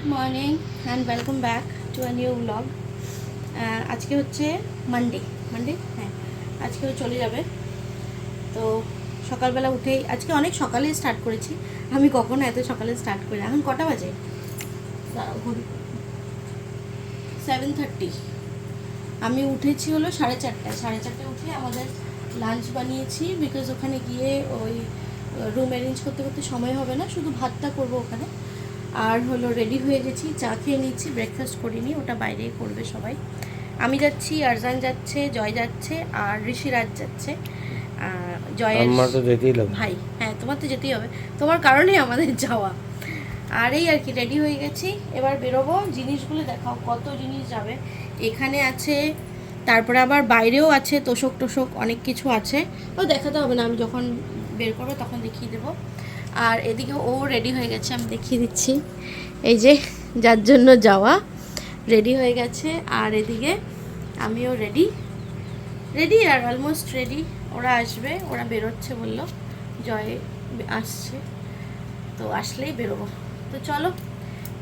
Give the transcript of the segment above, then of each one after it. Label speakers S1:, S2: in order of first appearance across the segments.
S1: Good morning and welcome back to a new blog. আজকে হচ্ছে Monday হ্যাঁ, আজকেও চলে যাবে। তো সকালবেলা উঠেই আজকে অনেক সকালে স্টার্ট করেছি। আমি কখনো এত সকালে স্টার্ট করি না। এখন কটা বাজে? 7:30। আমি উঠেছি হলো 4:30। 4:30 উঠে আমাদের লাঞ্চ বানিয়েছি, বিকজ ওখানে গিয়ে ওই রুম অ্যারেঞ্জ করতে করতে সময় হবে না, শুধু ভাতটা করবো ওখানে। আর হলো রেডি হয়ে গেছি, চা খেয়ে নিচ্ছি, ব্রেকফাস্ট করিনি, ওটা বাইরেই করবে সবাই। আমি যাচ্ছি, আরজান যাচ্ছে, জয় যাচ্ছে, আর ঋষিরাজ যাচ্ছে। জয়ের ভাই। হ্যাঁ, তোমার তো যেতেই হবে, তোমার কারণেই আমাদের যাওয়া। আর এই আর কি, রেডি হয়ে গেছি, এবার বেরোবো। জিনিসগুলো দেখাও, কত জিনিস যাবে। এখানে আছে, তারপরে আবার বাইরেও আছে, তোষক টোষক অনেক কিছু আছে। ও দেখাতে হবে না, আমি যখন বের করবো তখন দেখিয়ে দেবো। আর এদিকে ও রেডি হয়ে গেছে, আমি দেখিয়ে দিচ্ছি। এই যে যার জন্য যাওয়া রেডি হয়ে গেছে, আর এদিকে আমিও রেডি আর অলমোস্ট রেডি। ওরা আসবে, ওরা বেরোচ্ছে বললো, জয় আসছে, তো আসলেই বেরোবো। তো চলো,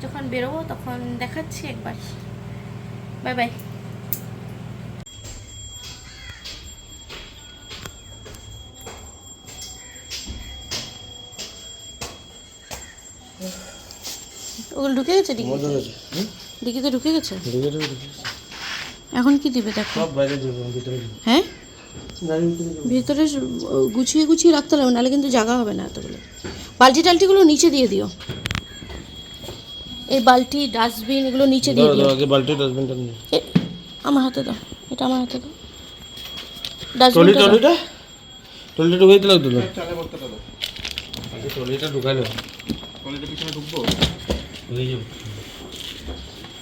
S1: যখন বেরোবো তখন দেখাচ্ছি একবার। Bye bye. ওগুলো ঢুকে গেছে ডিকিতে ঢুকে গেছে। এখন কি দিবে দেখো? হ্যাঁ, ভিতরে গুছিয়ে গুছিয়ে রাখতে হবে, নাহলে কিন্তু জায়গা হবে না এতগুলো। বালতি টালতিগুলো নিচে দিয়ে দিও, এই বালতি ডাস্টবিন এগুলো নিচে দিয়ে দিও।
S2: আগে বালতি ডাস্টবিনটা নিয়ে
S1: আমার হাতে দাও, এটা আমার হাতে দাও। ডাস্টবিনটা
S2: টলিটা ঢুকাইতে লাগতো না, চালে করতে দাও। আগে টলিটা ঢুকাইলো, টলিটা পিছনে ঢুকবো হয়ে যাবে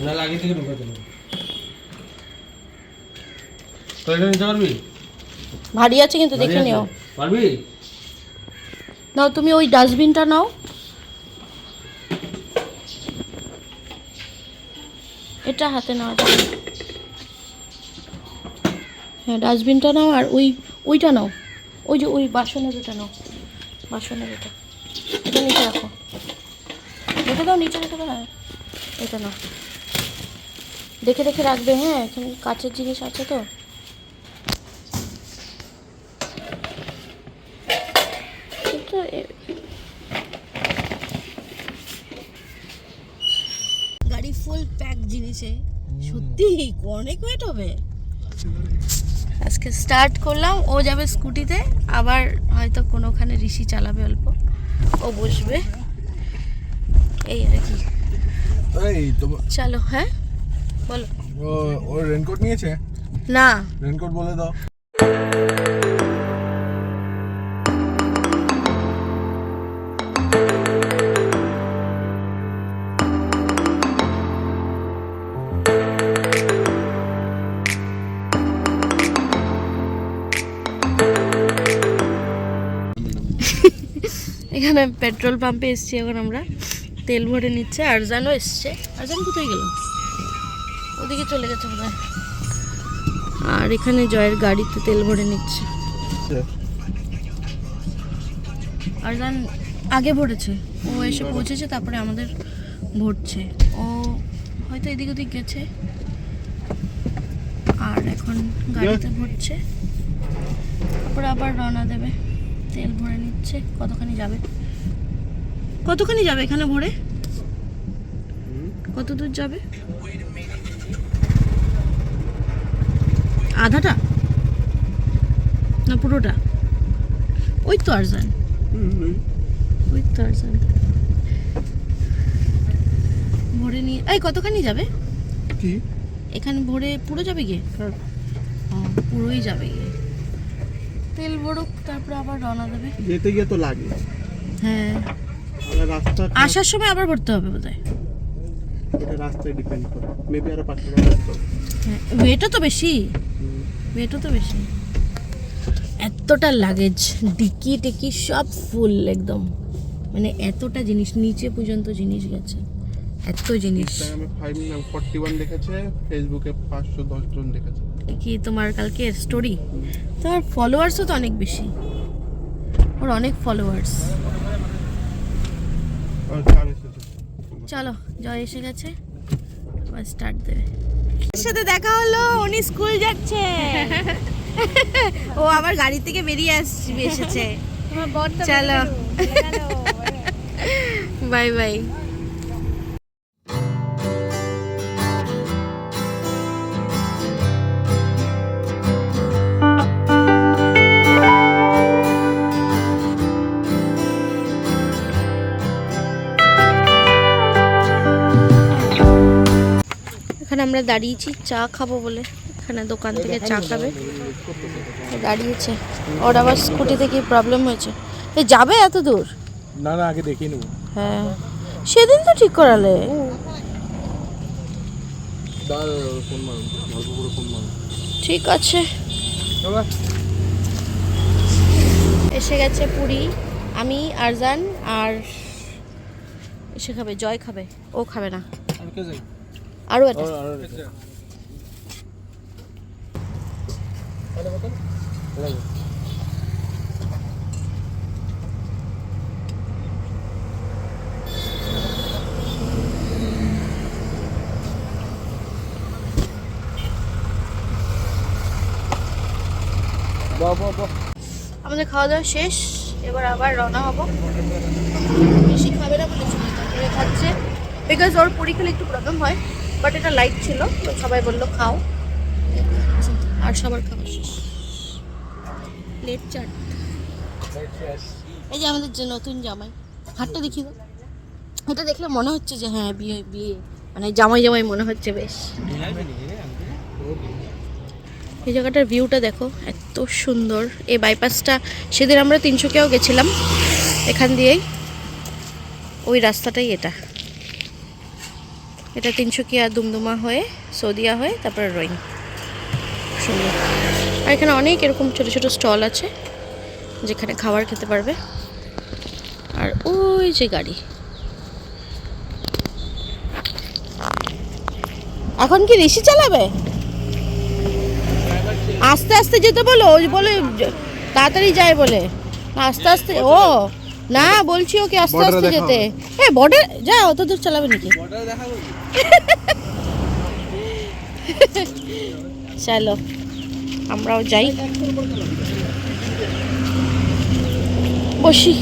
S2: না, আগে থেকে ঢুকাইতে না। টলিটা নিতে পারবি?
S1: ভারী আছে কিন্তু, দেখে নিও।
S2: পারবি?
S1: নাও তুমি ওই ডাস্টবিনটা নাও। এটা হাতে নাও, হ্যাঁ ডাস্টবিনটা নাও, আর ওইটা নাও, ওই যে ওই বাসনের এটা নাও, বাসনের এটা নিচে রাখো, রেখে দাও, নিচে রেখে দাও। হ্যাঁ, এটা নাও, দেখে দেখে রাখবে। হ্যাঁ, এখানে কাচের জিনিস আছে তো। গাড়ি ফুল প্যাক জিনিসে, সত্যি অনেক ওয়েট হবে। আজকে স্টার্ট করলাম, ও যাবে স্কুটিতে, আবার হয়তো কোনোখানে ঋষি চালাবে অল্প, ও বসবে, এই আর কি। চলো, হ্যাঁ বলো।
S2: ও রেনকোট নিয়েছে
S1: না?
S2: রেনকোট বলে দাও।
S1: এখানে পেট্রোল পাম্পে এসছি এখন আমরা, তেল ভরে নিচ্ছে। আরজানও এসছে। আরজান কোথায় গেল? ওদিকে চলে গেছে বোধহয়। আর এখানে জয়ের গাড়িতে তেল ভরে নিচ্ছে। আরজান আগে ভরেছে, ও এসে পৌঁছেছে, তারপরে আমাদের ভরছে। ও হয়তো এদিক ওদিক গেছে, আর এখন গাড়িতে ভরছে, তারপরে আবার রওনা দেবে। তেল ভরে নিচ্ছে। কতখানি যাবে এখানে ভরে? কত দূর যাবে? আধাটা না পুরোটা? ওই তো আরজান, ভরে নিয়ে। এই কতখানি যাবে
S2: কি
S1: এখানে ভরে? পুরো যাবে গিয়ে? হ্যাঁ, পুরোই যাবে গিয়ে। তেল ভরুক, তারপরে আবার রওনা দেবে।
S2: যেতে গিয়ে তো লাগে।
S1: হ্যাঁ,
S2: রাস্তা
S1: আসার সময় আবার ভরতে হবে বোধহয়।
S2: এটা রাস্তায় ডিপেন্ড করে, মেবি আরো 5 টাকা।
S1: হ্যাঁ, ওয়েটও তো বেশি, এতটা লাগেজ, ডিকি টেকি সব ফুল একদম, মানে এতটা জিনিস, নিচে পর্যন্ত জিনিস গেছে, এত জিনিস।
S2: আমি 41 দেখেছে, ফেসবুকে 510 জন দেখেছে।
S1: কি তোমার কালকে স্টোরি? তোমার ফলোয়ার্সও তো অনেক বেশি, ওর অনেক ফলোয়ার্স। চলো জয় এসে গেছে, স্টার্ট দেবে। এর সাথে দেখা হলো, উনি স্কুল যাচ্ছে। ও আবার গাড়ি থেকে বেরিয়ে এসেছে। চলো বাই বাই। এখানে আমরা দাঁড়িয়েছি চা খাবো বলে, এখানে দোকান থেকে চা খাবে, দাঁড়িয়েছে। ওর আবার স্কুটিতে কি প্রবলেম হয়েছে? এ যাবে এত দূর?
S2: না না, আগে দেখিয়ে নেবো।
S1: হ্যাঁ, সেদিন তো ঠিক করালে। ঠিক আছে, এসে গেছে পুরি। আমি আরজান আর এসে খাবে, জয় খাবে, ও খাবে না। আরও একটা আমাদের খাওয়া দাওয়া শেষ, এবার আবার রওনা হব। বেশি খাবে না বলেছিল, তারপরে খাচ্ছে, বিকজ ওর পুরি খেলে একটু প্রবলেম হয়, বাট এটা লাইট ছিল তো সবাই বললো খাও, আর সবার খাওয়া শেষ। প্লেট চাট। এই যে আমাদের যে নতুন জামাই, হাতটা দেখিয়ে দাও। এটা দেখলে মনে হচ্ছে যে হ্যাঁ বিয়ে বিয়ে, মানে জামাই জামাই মনে হচ্ছে বেশ। এই জায়গাটার ভিউটা দেখো, এত সুন্দর। এই বাইপাসটা সেদিন আমরা তিনসুকিয়াও গেছিলাম, এখান দিয়েই ওই রাস্তাটাই এটা। এটা তিনসুকিয়া দুমদুমা হয়ে সৌদিয়া হয়ে তারপরে রোইং। সুন্দর। আর এখানে অনেক এরকম ছোটো ছোটো স্টল আছে যেখানে খাবার খেতে পারবে। আর ওই যে গাড়ি, এখন কি ঋষি চালাবে? আস্তে আস্তে যেতে বলো, ওই বলে তাড়াতাড়ি যায় বলে, আস্তে আস্তে। ও না, বলছি ওকে আস্তে আস্তে যেতে। এ বর্ডার যা, অত দূর চালাবে নাকি? চলো আমরাও যাই, বসি।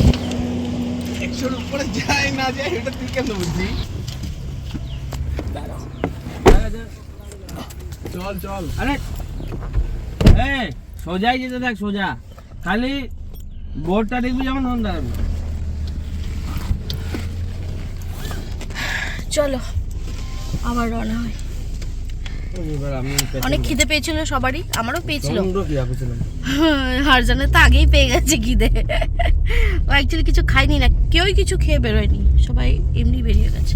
S2: চল চল, আরে সোজাই যেতে থাক, সোজা, খালি বোর্ডটা দেখবি যেমন তখন দাঁড়াবি।
S1: চলো আবার রওনা হয়। অনেক খিদে পেয়েছিল সবারই, আমারও পেয়েছিল। হারজানের তো আগেই পেয়ে গেছে খিদে, ও অ্যাকচুয়ালি কিছু খায়নি না, কেউই কিছু খেয়ে বেরোয়নি, সবাই এমনি বেরিয়ে গেছে।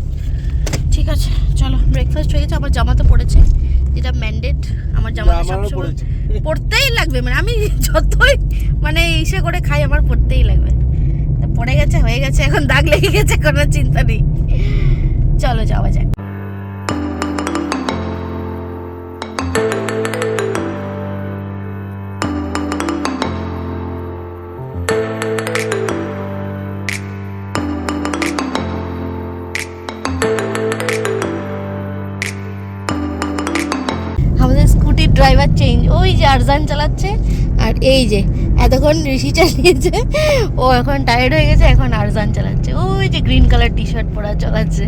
S1: ঠিক আছে চলো, ব্রেকফাস্ট হয়ে গেছে। আমার জামা তো পড়েছে, যেটা ম্যান্ডেট। আমার জামা সবসময় পড়তেই লাগবে, মানে আমি যতই মানে ইসে করে খাই আমার পড়তেই লাগবে। পড়ে গেছে, হয়ে গেছে, এখন দাগ লেগে গেছে, কোনো চিন্তা নেই। চলো যাওয়া যাক। ড্রাইভার চেঞ্জ, ওই যে আরজান চালাচ্ছে, আর এই যে এতক্ষণ ঋষি চালিয়েছে, ও এখন টায়ার্ড হয়ে গেছে, এখন আরজান চালাচ্ছে। ওই যে গ্রিন কালার টি শার্ট পরা চালাচ্ছে।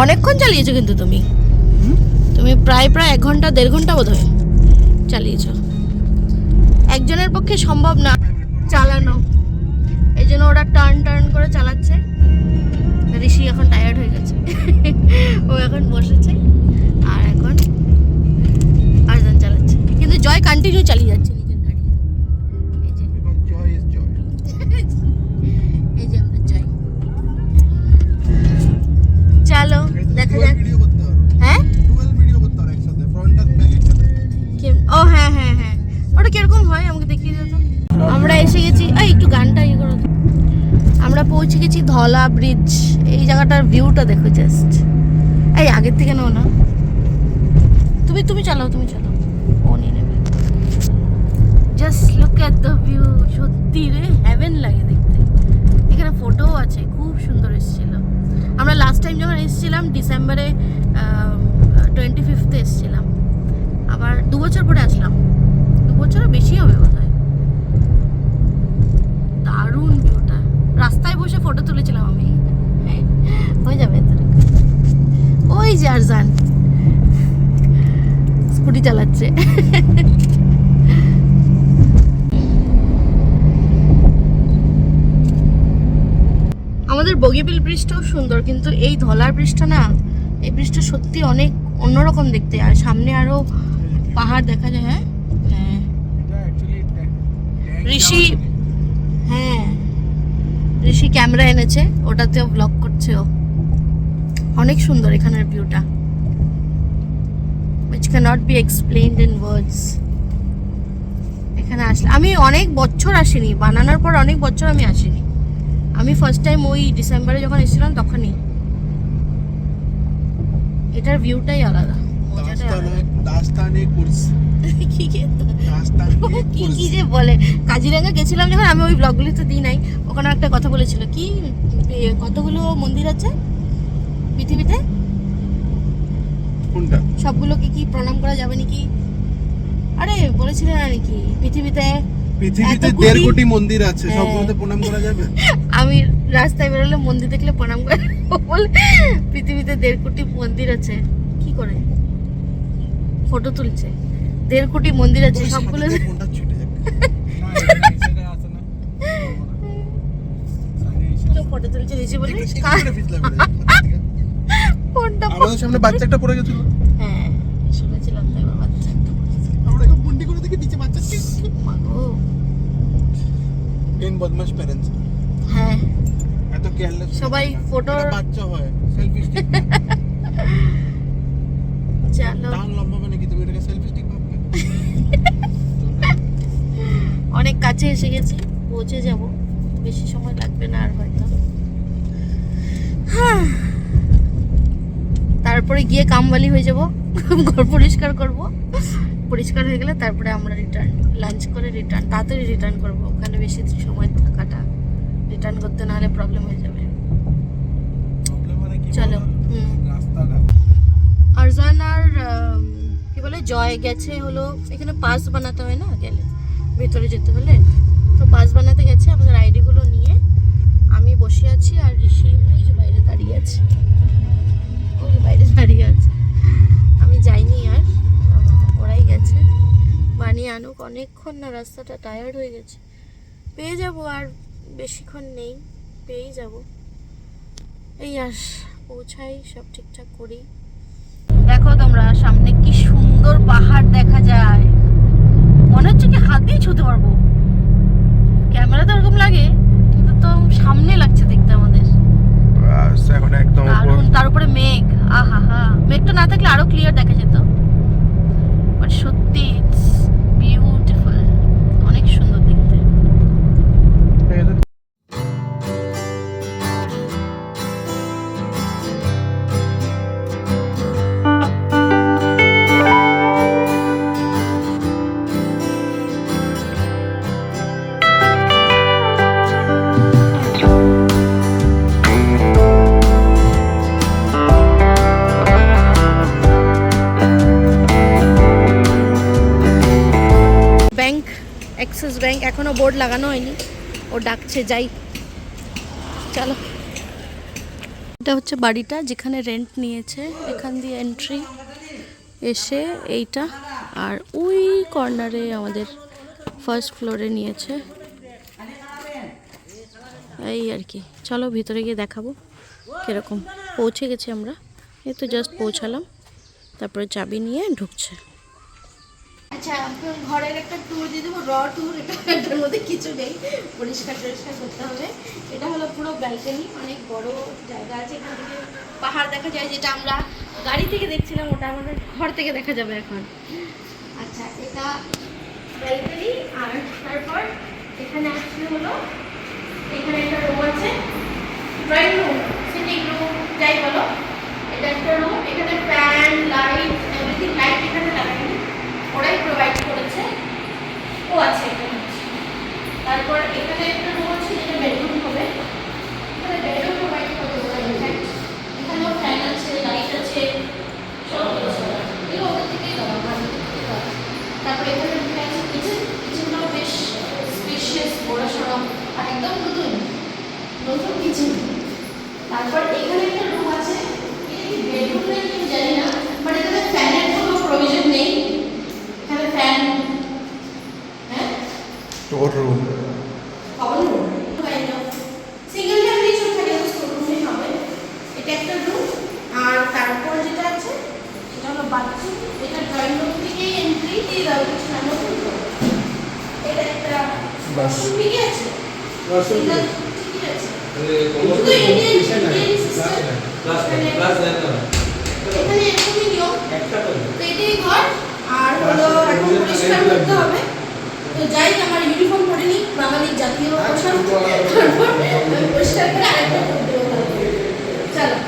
S1: অনেকক্ষণ চালিয়েছো কিন্তু তুমি প্রায় 1 ঘন্টা 1.5 ঘন্টা বোধ হয় চালিয়েছো। একজনের পক্ষে সম্ভব না চালানো, এই জন্য ওরা টার্ন করে চালাচ্ছে। ঋষি এখন টায়ার্ড হয়ে গেছে, ও এখন বসেছে, আর এখন আরজান চালাচ্ছে, কিন্তু জয় কন্টিনিউ চালিয়ে যাচ্ছে নিজের গাড়ি। এই যে আমাদের জয়। চলো দেখা যাক। হ্যাঁ ও হ্যাঁ হ্যাঁ হ্যাঁ, ওটা কিরকম হয় আমাকে দেখিয়ে দিও তো। আমরা এসে গেছি, একটু গানটা ইয়ে করো। আমরা পৌঁছে গেছি ধলা ব্রিজ। এই জায়গাটার ভিউটা দেখো জাস্ট। এই আগের থেকে নাও না, তুমি চালাও, ও নিয়ে নেবে। Just look at the view, সত্যি রে হেভেন লাগে দেখতে। এখানে ফটোও আছে, খুব সুন্দর এসেছিল। আমরা লাস্ট টাইম যখন এসেছিলাম ডিসেম্বরে 25 এসেছিলাম, আবার 2 বছর পরে আসলাম, 2 বছরও বেশি হবে বোধহয়। দারুণ ভিউটা, রাস্তায় বসে ফটো তুলেছিলাম আমি। হয়ে যাবে ওই যে আরজান স্কুটি চালাচ্ছে। আমাদের বগিবিল ব্রিজটাও সুন্দর, কিন্তু এই ধলার ব্রিজটা না, এই ব্রিজটা সত্যি অনেক অন্যরকম দেখতে। আর সামনে আরো পাহাড় দেখা যায়। হ্যাঁ ঋষি, হ্যাঁ ঋষি ক্যামেরা এনেছে, ওটাতেও ব্লগ করছে ও। অনেক সুন্দর এখানের ভিউটা, which cannot be explained in words. এখানে আসলে আমি অনেক বছর আসিনি, বানানোর পর অনেক বছর আমি আসিনি। আমি ফার্স্ট টাইম ওই ডিসেম্বরে যখন এসেছিলাম তখনই। এটার ভিউটাই আলাদা, মজাটাই আলাদা। কি যে বলে, কাজিরাঙ্গা গেছিলাম যখন, আমি ওই ব্লগগুলি তো দিই নাই, ওখানে একটা কথা বলেছিল কি, কতগুলো মন্দির আছে পৃথিবীতে, কোনটা সবগুলোকে কি প্রণাম করা যাবে নাকি? আরে বলেছিলেন না নাকি পৃথিবীতে
S3: 1.5 কোটি মন্দির আছে, সবগুলোতে প্রণাম করা যাবে?
S1: আমি রাস্তায় বেরোলে মন্দির দেখলে প্রণাম করে বলে পৃথিবীতে 1.5 কোটি মন্দির আছে। কি করে ফটো তুলছে, 1.5 কোটি মন্দির আছে সবগুলো। ফটো তুলছে দিয়েছি বলে ফোনটা
S3: আমাদের সামনে বাচ্চা একটা পড়ে গেছিল।
S1: হ্যাঁ শুনেছিলাম তো, এবার বাচ্চা একটা পড়েছে।
S3: আমরা একটু বুন্ডি করে দেখি নিচে বাচ্চা ছিল।
S1: মাগো
S3: ইন বদমাশ প্যারেন্টস।
S1: হ্যাঁ
S3: এত কেয়ারলেস
S1: সবাই ফটোর
S3: বাচ্চা হয়, সেলফি স্টিক
S1: চলো
S3: টান লম্বা মানে কি তুমি এটাকে সেলফি স্টিক ভাববে?
S1: অনেক কাছে এসে গেছি, পৌঁছে যাব, বেশি সময় লাগবে না আর হয়তো। তারপরে গিয়ে কামবালি হয়ে যাব, ঘর পরিষ্কার করব, পরিষ্কার হয়ে গেলে তারপরে আমরা রিটার্ন, লাঞ্চ করে রিটার্ন, তাড়াতাড়ি রিটার্ন করব। ওখানে বেশি সময় থাকাটা, রিটার্ন করতে না হলে প্রবলেম হয়ে যাবে। চলো
S3: রাস্তাটা
S1: আরজান আর কি বলে জয় গেছে হলো, এখানে পাস বানাতে হয় না গেলে, ভেতরে যেতে হলে, তো পাস বানাতে গেছে। আমাদের আইডিগুলো নিয়ে আমি বসে আছি, আর ঋষি ওই যে বাইরে দাঁড়িয়ে আছে, ওই যে বাইরে দাঁড়িয়ে আছে। আমি যাইনি আর, ওরাই গেছে। বানিয়ে আনুক, অনেকক্ষণ না, রাস্তাটা টায়ার্ড হয়ে গেছে। পেয়ে যাব, আর বেশিক্ষণ নেই, পেয়েই যাব। এই আর পৌঁছাই, সব ঠিকঠাক করি। দেখো তোমরা সামনে কি সুন্দর পাহাড় দেখা যায়, মনে হচ্ছে কি হাত দিয়ে ছুঁতে পারবো। ক্যামেরা তো ওরকম লাগে, কিন্তু তো সামনে লাগছে দেখতে আমাদের।
S3: এখন একদম
S1: দারুণ, তার উপরে মেঘ, আহা হা, মেঘটা না থাকলে আরো ক্লিয়ার দেখা যেত। বাট সত্যি ইটস বিউটিফুল, অনেক সুন্দর দেখতে। অ্যাক্সিস ব্যাংক এখনো বোর্ড লাগানো হয়নি, ও ডাকছে, যাই চলো। এটা হচ্ছে বাড়িটা যেখানে রেন্ট নিয়েছে, এখান দিয়ে এন্ট্রি, এসে এইটা, আর ওই কর্নারে আমাদের ফার্স্ট ফ্লোরে নিয়েছে, এই আর কি। চলো ভিতরে গিয়ে দেখাবো কীরকম। পৌঁছে গেছি আমরা, এই তো জাস্ট পৌঁছালাম, তারপরে চাবি নিয়ে ঢুকছে। আচ্ছা ঘরের একটা ট্যুর দিয়ে দেবো, ট্যুর। এটার মধ্যে কিছু নেই, পরিষ্কার টরিষ্কার করতে হবে। এটা হলো পুরো ব্যালকনি, অনেক বড় জায়গা আছে, এখান থেকে পাহাড় দেখা যায়, যেটা আমরা গাড়ি থেকে দেখছিলাম, ওটা আমাদের ঘর থেকে দেখা যাবে এখন। আচ্ছা এটা ব্যালকনি, আর তারপর এখানে আসলে হলো, এখানে একটা রুম আছে, ড্রয়িং রুম, সিটিং রুম, যাই বলো। এটা একটা রুম, এখানে ফ্যান, লাইট, এভরিথিং, লাইট এখানে লাগাইনি, ওরাই প্রোভাইড করেছে, ও আছে এখানে। তারপর এখানে একটা রুম আছে, যেটা বেডরুম হবে, এখানে বেডও প্রোভাইড করে ওরা ইনফ্যাক্ট এখানেও ফ্যান আছে, লাইট আছে, সব কিছু এগুলো ওদের থেকেই দেওয়া, বাড়ি থেকে দেওয়া। তারপরে এখানে ঢুকে আছে কিচেন, কিচেনটাও বেশ স্পেশিয়াস, বড় সড়ো আর একদম নতুন নতুন কিচেন। তারপর এখানে একটা রুম আছে, বেডরুম নেই কি জানি না, বাট এখানে ফ্যানের কোনো প্রভিশন নেই। এখানে ফ্যান, হ্যাঁ
S3: store room
S1: common room, single family ছোট থাকে স্টোর রুমই হবে। এটা একটা রুম। আর তারপর যেটা আছে সেটা হলো বাথরুম। এটা ড্রয়িং রুম থেকে এন্ট্রি দিয়ে দেওয়া কিছু না, নতুন রুম। এটা একটা বাথরুম ঠিকই আছে, এটা ঠিকই আছে। শুধু ইন্ডিয়ান সিস্টেম এখানে এরকমই নিয়ম। তো এটাই ঘর। আর হলো এখন পরিষ্কার করতে হবে, তো যাই আমার ইউনিফর্ম পরে নিই, বাঙালির জাতীয় পোশাক, তারপর পরিষ্কার করে আরেকটা করতে হবে। চলো।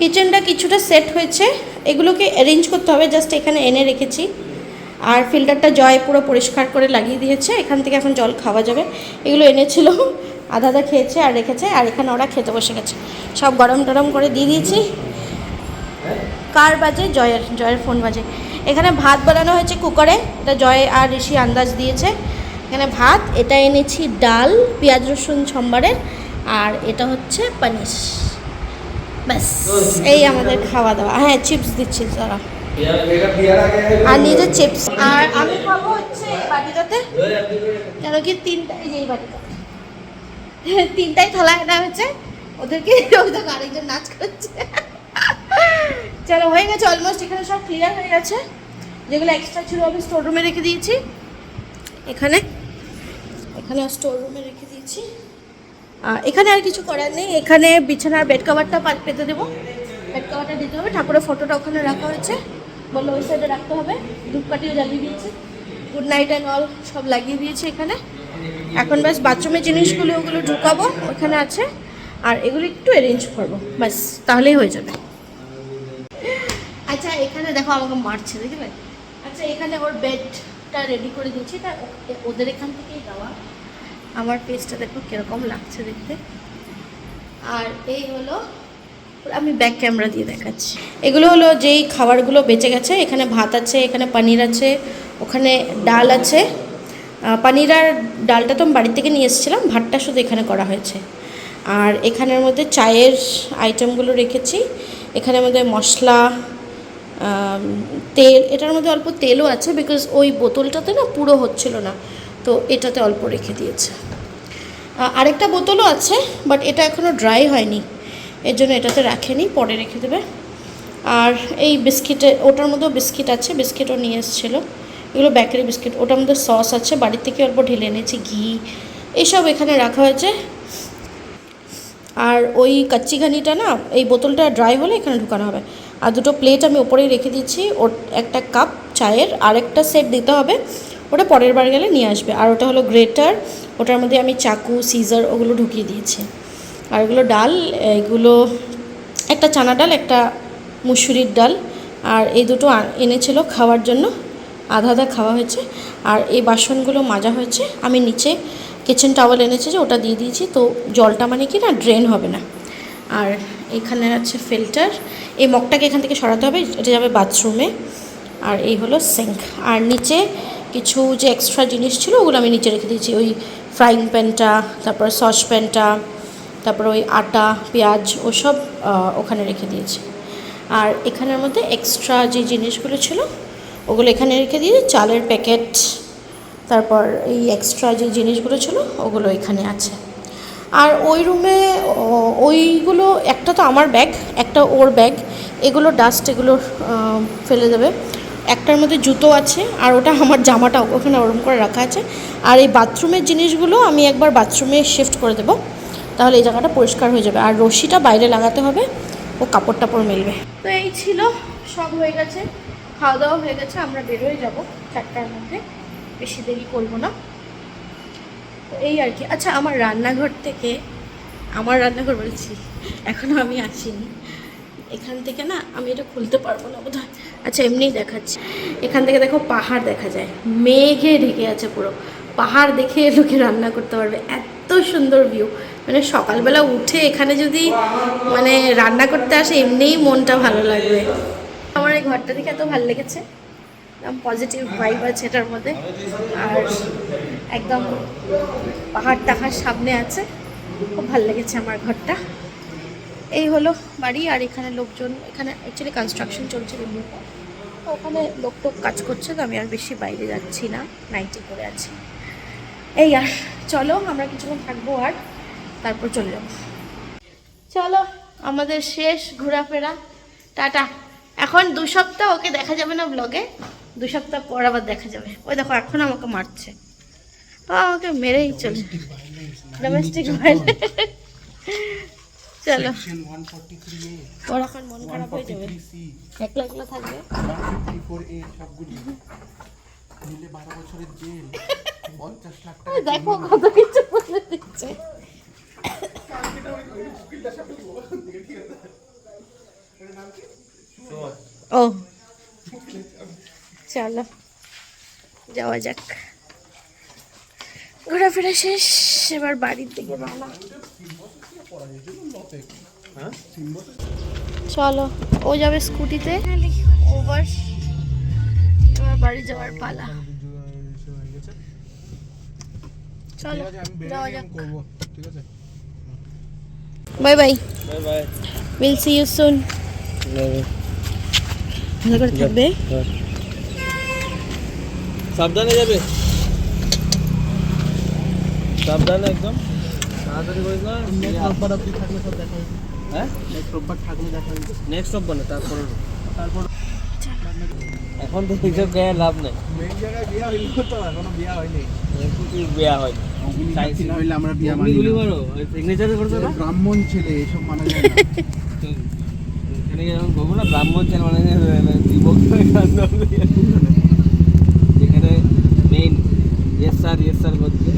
S1: কিচেনটা কিছুটা সেট হয়েছে, এগুলোকে অ্যারেঞ্জ করতে হবে, জাস্ট এখানে এনে রেখেছি। আর ফিল্টারটা জয় পুরো পরিষ্কার করে লাগিয়ে দিয়েছে, এখান থেকে এখন জল খাওয়া যাবে। এগুলো এনেছিল, আধা আধা খেয়েছে আর রেখেছে, আর এখানে ওরা খেতে বসে গেছে। সব গরম টরম করে দিয়ে দিয়েছি। কার বাজে? জয়ের ফোন বাজে। এখানে ভাত বানানো হয়েছে কুকারে, এটা জয় আর ঋষি আন্দাজ দিয়েছে। এখানে ভাত, এটা এনেছি ডাল পেঁয়াজ রসুন সম্বারের, আর এটা হচ্ছে পনির। ব্যাস এই আমাদের খাওয়া দাওয়া। হ্যাঁ চিপস দিচ্ছি তারা, আর নিজে চিপস। আর আমি খাবো হচ্ছে এই বাটিটাতে, কেন কি তিনটাই যেই বাটিটা, তিনটাই থালা আনা হয়েছে ওদেরকে, ওদের আরেকজন নাচ করছে। চলো হয়ে গেছে অলমোস্ট, এখানে সব ক্লিয়ার হয়ে গেছে। যেগুলো এক্সট্রা ছিল আমি স্টোর রুমে রেখে দিয়েছি, এখানে স্টোর রুমে রেখে দিয়েছি। এখানে আর কিছু করার নেই, এখানে বিছানার বেড কভারটা পেতে দেবো, বেড কভারটা দিতে হবে। ঠাকুরের ফটোটা ওখানে রাখা হয়েছে, বললো ওই সাইডে রাখতে হবে। ধূপকাঠিও জ্বালিয়ে দিয়েছে, গুড নাইট অ্যান্ড অল সব লাগিয়ে দিয়েছে এখানে। এখন ব্যাস বাথরুমের জিনিসগুলো ওগুলো ঢুকাবো, ওখানে আছে। আর এগুলো একটু অ্যারেঞ্জ করবো, ব্যাস তাহলেই হয়ে যাবে। আচ্ছা এখানে দেখো আমাকে মারছে, দেখলে? আচ্ছা এখানে ওর বেডটা রেডি করে দিয়েছি, এটা ওদের এখান থেকেই দেওয়া। আমার পেজটা দেখো কীরকম লাগছে দেখতে। আর এই হলো, আমি ব্যাক ক্যামেরা দিয়ে দেখাচ্ছি। এগুলো হলো যেই খাবারগুলো বেঁচে গেছে। এখানে ভাত আছে, এখানে পনির আছে, ওখানে ডাল আছে। পনির আর ডালটা তো আমি বাড়ি থেকে নিয়ে এসেছিলাম, ভাতটা শুধু এখানে করা হয়েছে। আর এখানের মধ্যে চায়ের আইটেমগুলো রেখেছি। এখানের মধ্যে মশলা, তেল, এটার মধ্যে অল্প তেলও আছে, বিকজ ওই বোতলটাতে না পুরো হচ্ছিল না, তো এটাতে অল্প রেখে দিয়েছে। আরেকটা বোতলও আছে, বাট এটা এখনও ড্রাই হয়নি, এর জন্য এটাতে রাখেনি, পরে রেখে দেবে। আর এই বিস্কিটে, ওটার মধ্যেও বিস্কিট আছে, বিস্কিটও নিয়ে এসেছিলো। এগুলো বেকারি বিস্কিট, ওটার মধ্যে সস আছে, বাড়ির থেকে অল্প ঢেলে এনেছি, ঘি, এইসব এখানে রাখা হয়েছে। আর ওই কাচ্চি ঘানিটা না, এই বোতলটা ড্রাই হলে এখানে ঢুকানো হবে। আর দুটো প্লেট আমি ওপরেই রেখে দিচ্ছি, ওর একটা কাপ চায়ের, আর একটা সেট দিতে হবে, ওটা পরের বার গেলে নিয়ে আসবে। আর ওটা হলো গ্রেটার, ওটার মধ্যে আমি চাকু, সিজার ওগুলো ঢুকিয়ে দিয়েছি। আর এগুলো ডাল, এগুলো একটা চানা ডাল, একটা মুসুরির ডাল। আর এই দুটো এনেছিল খাওয়ার জন্য, আধা আধা খাওয়া হয়েছে। আর এই বাসনগুলো মাজা হয়েছে, আমি নিচে কিচেন টাওয়েল এনেছি যে ওটা দিয়ে দিয়েছি, তো জলটা মানে কি না ড্রেন হবে না। আর এখানে আছে ফিল্টার, এই মগটাকে এখান থেকে সরাতে হবে, এটা যাবে বাথরুমে। আর এই হলো সিঙ্ক। আর নিচে কিছু যে এক্সট্রা জিনিস ছিল ওগুলো আমি নিচে রেখে দিয়েছি, ওই ফ্রাইং প্যানটা, তারপর সসপ্যানটা, তারপর ওই আটা পেঁয়াজ ওসব ওখানে রেখে দিয়েছি। আর এখানের মধ্যে এক্সট্রা যে জিনিসগুলো ছিল ওগুলো এখানে রেখে দিয়েছি, চালের প্যাকেট, তারপর এই এক্সট্রা যে জিনিসগুলো ছিল ওগুলো এখানে আছে। আর ওই রুমে ওইগুলো, একটা তো আমার ব্যাগ, একটা ওর ব্যাগ, এগুলো ডাস্ট, এগুলো ফেলে দেবে। একটার মধ্যে জুতো আছে, আর ওটা আমার জামাটাও ওখানে ওরম করে রাখা আছে। আর এই বাথরুমের জিনিসগুলো আমি একবার বাথরুমে শিফট করে দেবো, তাহলে এই জায়গাটা পরিষ্কার হয়ে যাবে। আর রশিটা বাইরে লাগাতে হবে, ও কাপড় টাপড় মেলবে। তো এই ছিল, সব হয়ে গেছে, খাওয়া দাওয়া হয়ে গেছে, আমরা বেরোয় যাব 4টার মধ্যে, বেশি দেরি করবো না। তো এই আর কি। আচ্ছা, আমার রান্নাঘর বলছি, এখনও আমি আসিনি। এখান থেকে না আমি এটা খুলতে পারবো না বোধহয়। আচ্ছা, এমনিই দেখাচ্ছি। এখান থেকে দেখো পাহাড় দেখা যায়, মেঘে ঢেকে আছে পুরো। পাহাড় দেখে লোকে রান্না করতে পারবে, এত সুন্দর ভিউ। মানে সকালবেলা উঠে এখানে যদি মানে রান্না করতে আসে, এমনিই মনটা ভালো লাগবে। আমার এই ঘরটা দেখে এত ভালো লেগেছে, একদম পজিটিভ ভাইব আছে এটার মধ্যে। আর একদম পাহাড় টাহাড় সামনে আছে, খুব ভালো লেগেছে আমার ঘরটা। এই হলো বাড়ি। আর এখানে লোকজন, এখানে অ্যাকচুয়ালি কনস্ট্রাকশন চলছে বিল্ডিং, ওখানে লোক টোক কাজ করছে, তো আমি আর বেশি বাইরে যাচ্ছি না, নাইটি করে আছি। এই আর চলো, আমরা কিছুক্ষণ থাকবো আর তারপর চলে যাবো। চলো, আমাদের শেষ ঘোরাফেরা, টাটা। এখন 2 সপ্তাহ ওকে দেখা যাবে না ব্লগে, 2 সপ্তাহ পর আবার দেখা যাবে। ওই দেখো এখন আমাকে মারছে, ও আমাকে মেরেই চলে, ডোমেস্টিক ভায়োলেন্স। চলো, ওর এখন মন খারাপ হয়ে যাবে, একলা একলা থাকবে।
S3: 154A সবগুলি মিলে 12 বছরের জেল, 50 লাখ টাকা।
S1: দেখো কত কিছু বলে দিচ্ছে। ও চলো যাওয়া যাক, ঘোরাফেরা শেষ, এবার বাড়ির দিকে রওনা। চলো, ও যাবে স্কুটিতে, ওভার, এবার বাড়ি যাওয়ার পালা। চলো যাওয়া যাক,
S3: ঠিক আছে,
S1: bye bye,
S2: bye bye,
S1: will see you soon. ভালো করে থাকবে,
S2: সাবধানে যাবে, সাবধানে একদম, তাড়াতাড়ি করিস না।
S3: রোববার আপনি থাকলে সব দেখা হবে।
S2: হ্যাঁ,
S3: নেক্সট রোববার থাকলে দেখা হবে।
S2: নেক্সট রোববার না, তারপর
S3: তারপর
S2: এখন তো হিসাব গায়ে লাভ নেই,
S3: মেন জায়গায় বিয়া হইল তো, এখনো বিয়া হয়নি।
S2: বিয়া হয়
S3: চাইছি না হইলে আমরা বিয়া মানি
S2: গুলি
S3: না।
S2: মারো, সিগনেচার করছো না,
S3: ব্রাহ্মণ ছেলে এসব মানা যায় না।
S2: এখানে যখন বলবো না ব্রাহ্মণ ছেলে মানে যুবক, যেখানে মেইন ইয়েস স্যার করছে